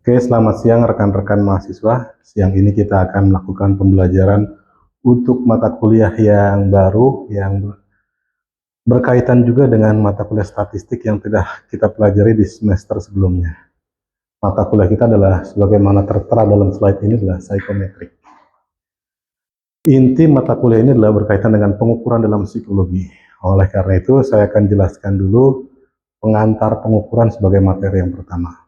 Oke, selamat siang rekan-rekan mahasiswa. Siang ini kita akan melakukan pembelajaran untuk mata kuliah yang baru yang berkaitan juga dengan mata kuliah statistik yang tidak kita pelajari di semester sebelumnya. Mata kuliah kita adalah sebagaimana tertera dalam slide ini adalah psikometrik. Inti mata kuliah ini adalah berkaitan dengan pengukuran dalam psikologi. Oleh karena itu, saya akan jelaskan dulu pengantar pengukuran sebagai materi yang pertama.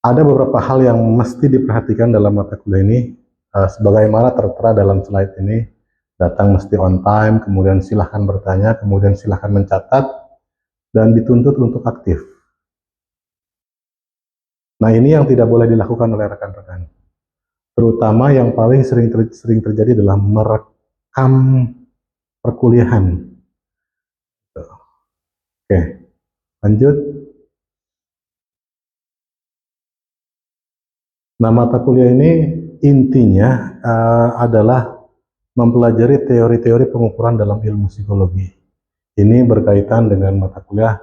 Ada beberapa hal yang mesti diperhatikan dalam mata kuliah ini, sebagaimana tertera dalam slide ini. Datang mesti on time, kemudian silahkan bertanya, kemudian silahkan mencatat, dan dituntut untuk aktif. Nah, ini yang tidak boleh dilakukan oleh rekan-rekan. Terutama yang paling sering terjadi adalah merekam perkuliahan. Oke, lanjut. Nah, mata kuliah ini intinya adalah mempelajari teori-teori pengukuran dalam ilmu psikologi. Ini berkaitan dengan mata kuliah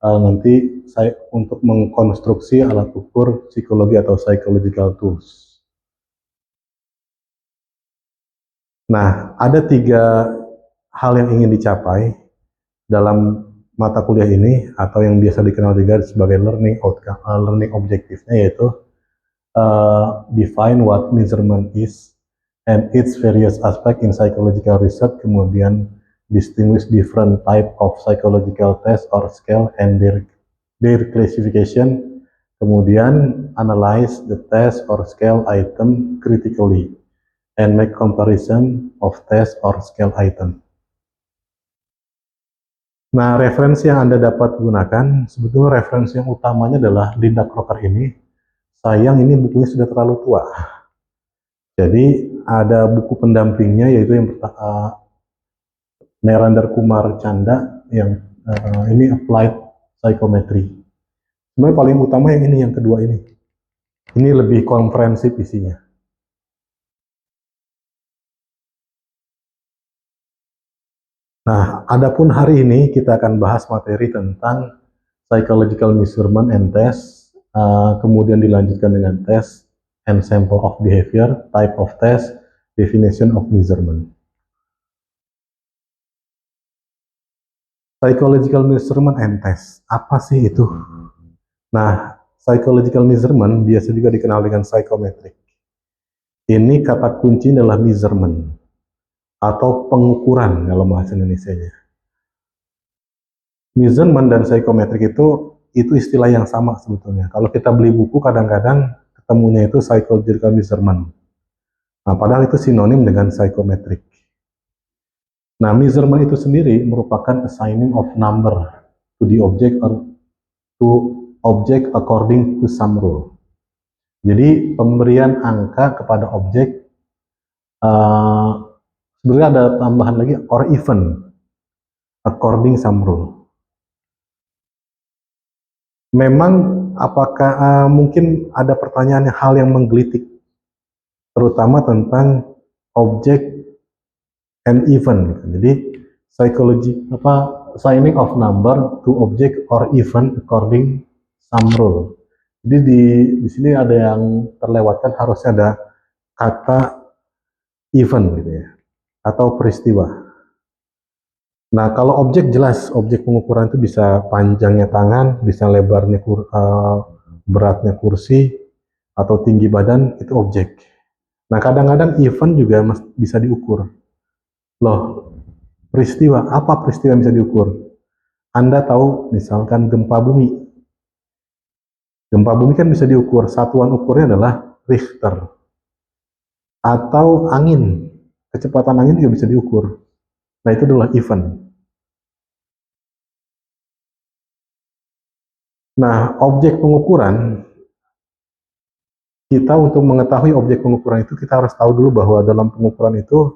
nanti saya untuk mengkonstruksi alat ukur psikologi atau psychological tools. Nah, ada 3 hal yang ingin dicapai dalam mata kuliah ini atau yang biasa dikenal juga sebagai learning outcome, learning objectives-nya, yaitu define what measurement is and its various aspect in psychological research, kemudian distinguish different type of psychological test or scale and their classification, kemudian analyze the test or scale item critically and make comparison of test or scale item. Nah, referensi yang Anda dapat gunakan, sebetulnya referensi yang utamanya adalah Linda Crocker ini. Sayang ini bukunya sudah terlalu tua. Jadi ada buku pendampingnya, yaitu yang Narendra Kumar Chanda, yang ini Applied Psychometry. Sebenarnya paling utama yang ini, yang kedua ini. Ini lebih komprehensif isinya. Nah, adapun hari ini kita akan bahas materi tentang psychological measurement and test, kemudian dilanjutkan dengan test and sample of behavior, type of test, definition of measurement. Psychological measurement and test, apa sih itu? Nah, psychological measurement biasa juga dikenal dengan psychometric. Ini kata kunci adalah measurement atau pengukuran dalam bahasa Indonesianya. Measurement dan psychometric itu istilah yang sama sebetulnya. Kalau kita beli buku kadang-kadang ketemunya itu psychological measurement. Nah, padahal itu sinonim dengan psychometric. Nah, measurement itu sendiri merupakan assigning of number to the object or to object according to some rule. Jadi pemberian angka kepada objek, sebenarnya ada tambahan lagi, or even according some rule. Memang apakah mungkin ada pertanyaan hal yang menggelitik, terutama tentang objek and even. Jadi psychology assigning of number to object or even according some rule. Jadi di sini ada yang terlewatkan, harusnya ada kata event gitu ya, atau peristiwa. Nah, kalau objek jelas, objek pengukuran itu bisa panjangnya tangan, bisa lebarnya beratnya kursi, atau tinggi badan, itu objek. Nah, kadang-kadang event juga bisa diukur. Loh, peristiwa, apa peristiwa yang bisa diukur? Anda tahu misalkan gempa bumi. Gempa bumi kan bisa diukur, satuan ukurnya adalah Richter. Atau angin, kecepatan angin juga bisa diukur. Nah, itu adalah event. Nah, objek pengukuran, kita untuk mengetahui objek pengukuran itu, kita harus tahu dulu bahwa dalam pengukuran itu,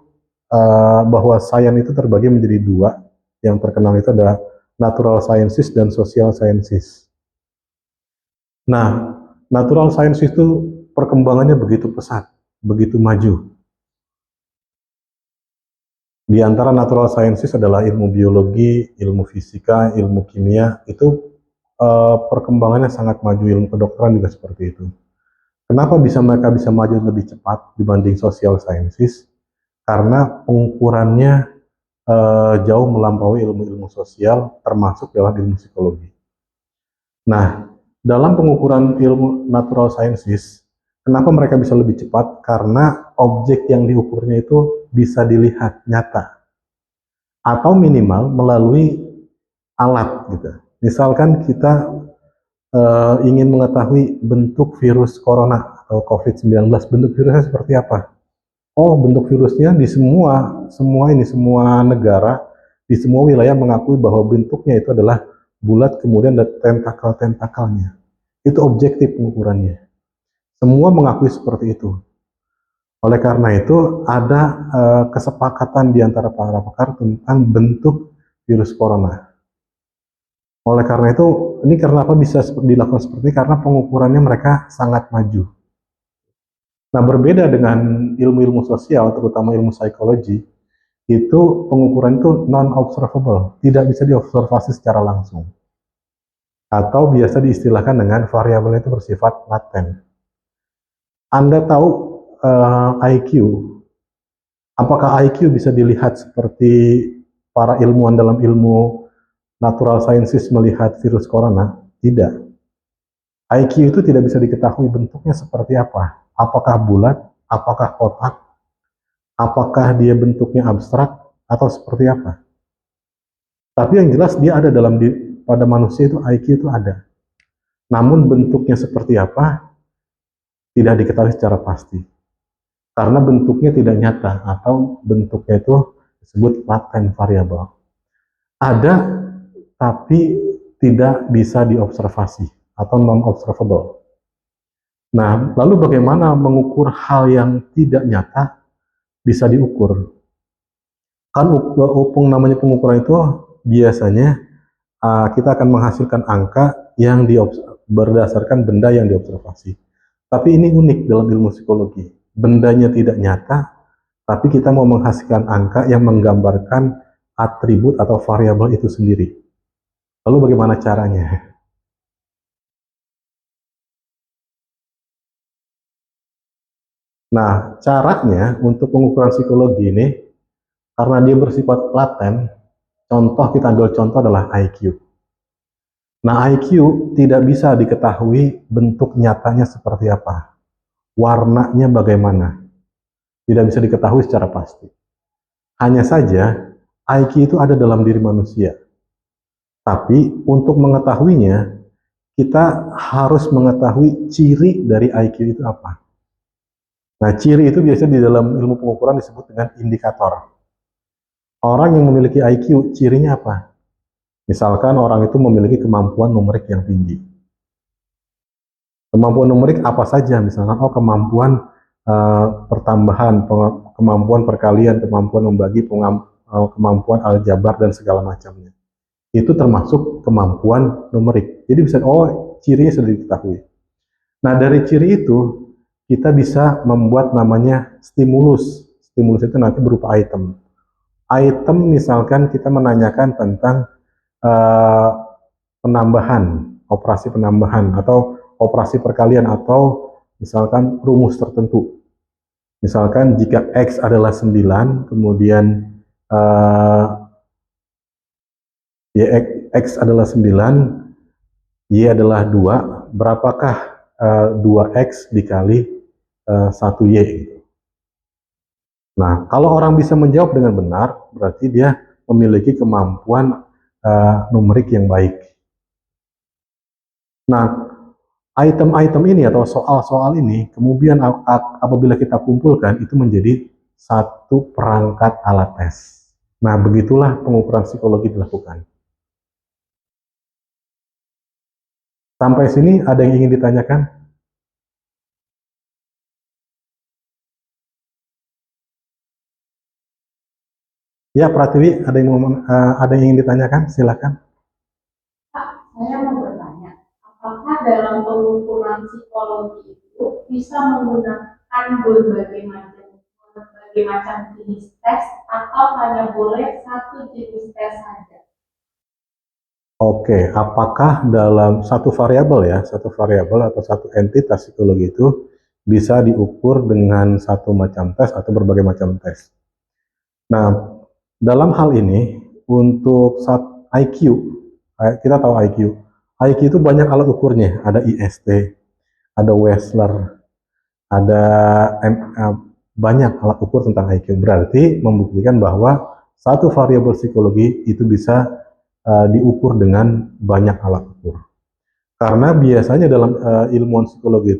bahwa sains itu terbagi menjadi 2. Yang terkenal itu ada natural sciences dan social sciences. Nah, natural sciences itu perkembangannya begitu pesat, begitu maju. Di antara natural sciences adalah ilmu biologi, ilmu fisika, ilmu kimia, itu perkembangannya sangat maju, ilmu kedokteran juga seperti itu. Kenapa mereka bisa maju lebih cepat dibanding social sciences? Karena pengukurannya jauh melampaui ilmu-ilmu sosial, termasuk dalam ilmu psikologi. Nah, dalam pengukuran ilmu natural sciences, kenapa mereka bisa lebih cepat? Karena objek yang diukurnya itu bisa dilihat nyata, atau minimal melalui alat gitu. Misalkan kita ingin mengetahui bentuk virus corona atau COVID-19, bentuk virusnya seperti apa? Oh, bentuk virusnya di semua negara, di semua wilayah mengakui bahwa bentuknya itu adalah bulat, kemudian ada tentakel-tentakelnya. Itu objektif pengukurannya. Semua mengakui seperti itu. Oleh karena itu, ada kesepakatan di antara para pakar tentang bentuk virus corona. Oleh karena itu, ini kenapa bisa dilakukan seperti ini? Karena pengukurannya mereka sangat maju. Nah, berbeda dengan ilmu-ilmu sosial, terutama ilmu psikologi, itu pengukuran itu non-observable, tidak bisa diobservasi secara langsung. Atau biasa diistilahkan dengan variabel itu bersifat laten. Anda tahu IQ, apakah IQ bisa dilihat seperti para ilmuwan dalam ilmu natural sciences melihat virus corona? Tidak. IQ itu tidak bisa diketahui bentuknya seperti apa. Apakah bulat, apakah kotak, apakah dia bentuknya abstrak, atau seperti apa. Tapi yang jelas dia ada pada manusia itu IQ itu ada. Namun bentuknya seperti apa tidak diketahui secara pasti. Karena bentuknya tidak nyata atau bentuknya itu disebut latent variable. Ada tapi tidak bisa diobservasi atau non-observable. Nah, lalu bagaimana mengukur hal yang tidak nyata bisa diukur? Kan namanya pengukuran itu biasanya kita akan menghasilkan angka yang berdasarkan benda yang diobservasi. Tapi ini unik dalam ilmu psikologi. Bendanya tidak nyata, tapi kita mau menghasilkan angka yang menggambarkan atribut atau variabel itu sendiri. Lalu bagaimana caranya? Nah, caranya untuk pengukuran psikologi ini, karena dia bersifat laten, kita ambil contoh adalah IQ. Nah, IQ tidak bisa diketahui bentuk nyatanya seperti apa, warnanya bagaimana, tidak bisa diketahui secara pasti. Hanya saja, IQ itu ada dalam diri manusia. Tapi untuk mengetahuinya, kita harus mengetahui ciri dari IQ itu apa. Nah, ciri itu biasanya di dalam ilmu pengukuran disebut dengan indikator. Orang yang memiliki IQ, cirinya apa? Misalkan orang itu memiliki kemampuan numerik yang tinggi. Kemampuan numerik apa saja? Misalkan, kemampuan pertambahan, kemampuan perkalian, kemampuan membagi, kemampuan aljabar, dan segala macamnya. Itu termasuk kemampuan numerik. Jadi bisa, cirinya sudah diketahui. Nah, dari ciri itu, kita bisa membuat namanya stimulus. Stimulus itu nanti berupa item. Item misalkan kita menanyakan tentang uh, penambahan, operasi penambahan, atau operasi perkalian, atau misalkan rumus tertentu. Misalkan jika X adalah 9, kemudian Y, X adalah 9, Y adalah 2, berapakah 2X dikali 1Y gitu. Nah, kalau orang bisa menjawab dengan benar, berarti dia memiliki kemampuan numerik yang baik. Nah, item-item ini atau soal-soal ini, kemudian apabila kita kumpulkan, itu menjadi satu perangkat alat tes. Nah, begitulah pengukuran psikologi dilakukan. Sampai sini ada yang ingin ditanyakan? Ya, Pratiwi, ada yang ingin ditanyakan? Silakan. Pak, saya mau bertanya, apakah dalam pengukuran psikologi itu bisa menggunakan berbagai macam jenis tes atau hanya boleh satu jenis tes saja? Oke, apakah dalam satu variabel atau satu entitas psikologi itu bisa diukur dengan satu macam tes atau berbagai macam tes? Nah, dalam hal ini untuk IQ, kita tahu IQ. IQ itu banyak alat ukurnya, ada IST, ada Wechsler, ada banyak alat ukur tentang IQ. Berarti membuktikan bahwa satu variabel psikologi itu bisa diukur dengan banyak alat ukur. Karena biasanya dalam ilmuwan psikologi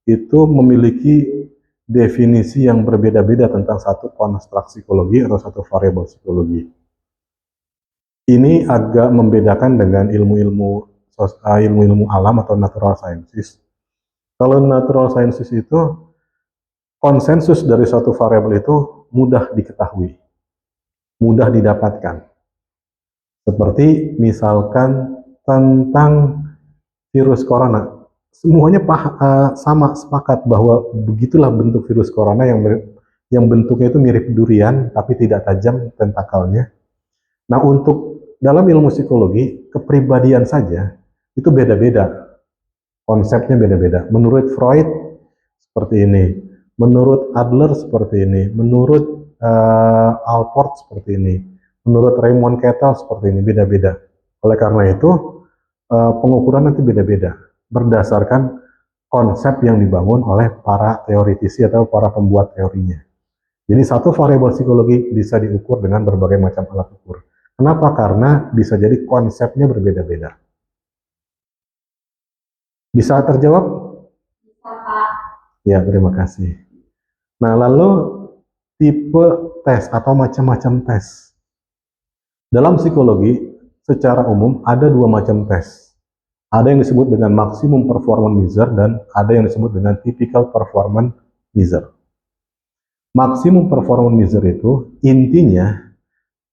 itu memiliki definisi yang berbeda-beda tentang satu konstruk psikologi atau satu variabel psikologi. Ini agak membedakan dengan ilmu-ilmu alam atau natural sciences. Kalau natural sciences itu konsensus dari suatu variabel itu mudah diketahui, mudah didapatkan. Seperti misalkan tentang virus corona, semuanya sama sepakat bahwa begitulah bentuk virus corona yang bentuknya itu mirip durian tapi tidak tajam tentakelnya. Nah, untuk dalam ilmu psikologi, kepribadian saja itu beda-beda, konsepnya beda-beda. Menurut Freud seperti ini, menurut Adler seperti ini, menurut Alport seperti ini, menurut Raymond Cattell seperti ini, beda-beda. Oleh karena itu, pengukuran nanti beda-beda berdasarkan konsep yang dibangun oleh para teoritisi atau para pembuat teorinya. Jadi satu variabel psikologi bisa diukur dengan berbagai macam alat ukur. Kenapa? Karena bisa jadi konsepnya berbeda-beda. Bisa terjawab? Bisa, Pak. Ya, terima kasih. Nah, lalu tipe tes atau macam-macam tes. Dalam psikologi, secara umum ada dua macam tes. Ada yang disebut dengan maximum performance measure dan ada yang disebut dengan typical performance measure. Maximum performance measure itu intinya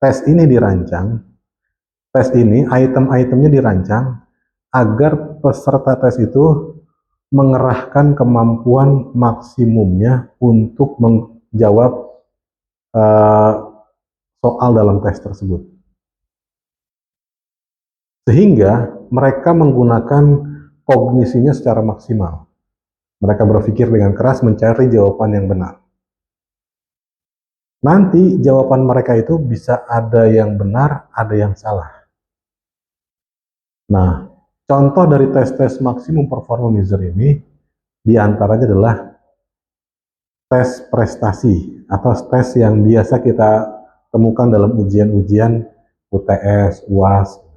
tes ini dirancang, tes ini item-itemnya dirancang agar peserta tes itu mengerahkan kemampuan maksimumnya untuk menjawab soal dalam tes tersebut. Sehingga mereka menggunakan kognisinya secara maksimal. Mereka berpikir dengan keras mencari jawaban yang benar. Nanti jawaban mereka itu bisa ada yang benar, ada yang salah. Nah, contoh dari tes-tes maksimum performance measure ini diantaranya adalah tes prestasi atau tes yang biasa kita temukan dalam ujian-ujian UTS, UAS,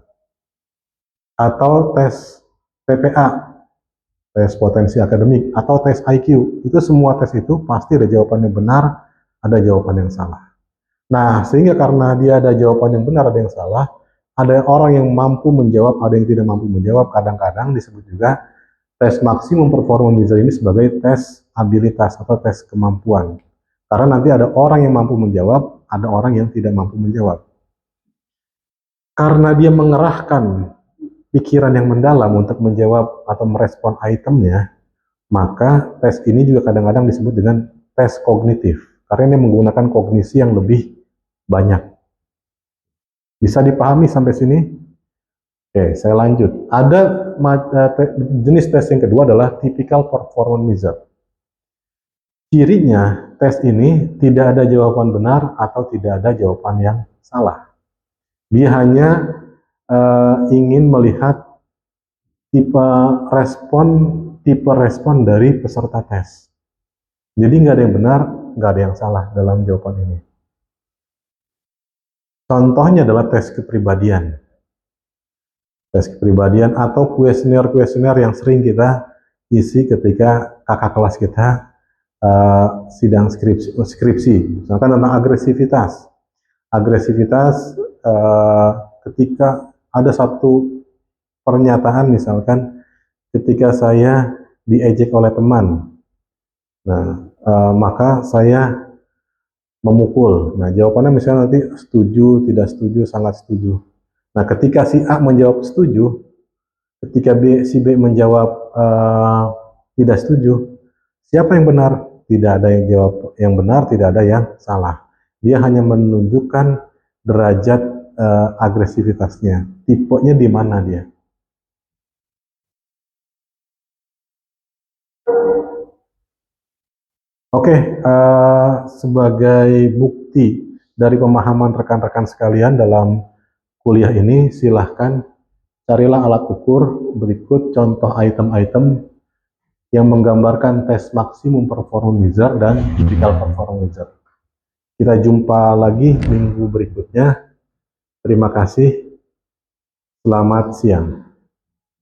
atau tes PPA, tes potensi akademik, atau tes IQ. Itu semua tes itu pasti ada jawaban yang benar, ada jawaban yang salah. Nah, sehingga karena dia ada jawaban yang benar, ada yang salah, ada orang yang mampu menjawab, ada yang tidak mampu menjawab, kadang-kadang disebut juga tes maksimum performance measure ini sebagai tes abilitas atau tes kemampuan. Karena nanti ada orang yang mampu menjawab, ada orang yang tidak mampu menjawab. Karena dia mengerahkan pikiran yang mendalam untuk menjawab atau merespon itemnya, maka tes ini juga kadang-kadang disebut dengan tes kognitif. Karena ini menggunakan kognisi yang lebih banyak. Bisa dipahami sampai sini? Oke, saya lanjut. Ada jenis tes yang kedua adalah typical performance measure. Cirinya, tes ini tidak ada jawaban benar atau tidak ada jawaban yang salah. Dia hanya ingin melihat tipe respon dari peserta tes. Jadi nggak ada yang benar, nggak ada yang salah dalam jawaban ini. Contohnya adalah tes kepribadian. Tes kepribadian atau kuesioner-kuesioner yang sering kita isi ketika kakak kelas kita sidang skripsi. Misalkan tentang agresivitas. Agresivitas ketika ada satu pernyataan misalkan ketika saya diejek oleh teman, nah maka saya memukul. Nah jawabannya misalnya nanti setuju, tidak setuju, sangat setuju. Nah ketika si A menjawab setuju, ketika si B menjawab tidak setuju, siapa yang benar? Tidak ada yang jawab yang benar, tidak ada yang salah. Dia hanya menunjukkan derajat agresivitasnya, tipenya di mana dia. Oke, sebagai bukti dari pemahaman rekan-rekan sekalian dalam kuliah ini, silahkan carilah alat ukur berikut contoh item-item yang menggambarkan tes maksimum performance wizard dan typical performance wizard. Kita jumpa lagi minggu berikutnya. Terima kasih. Selamat siang.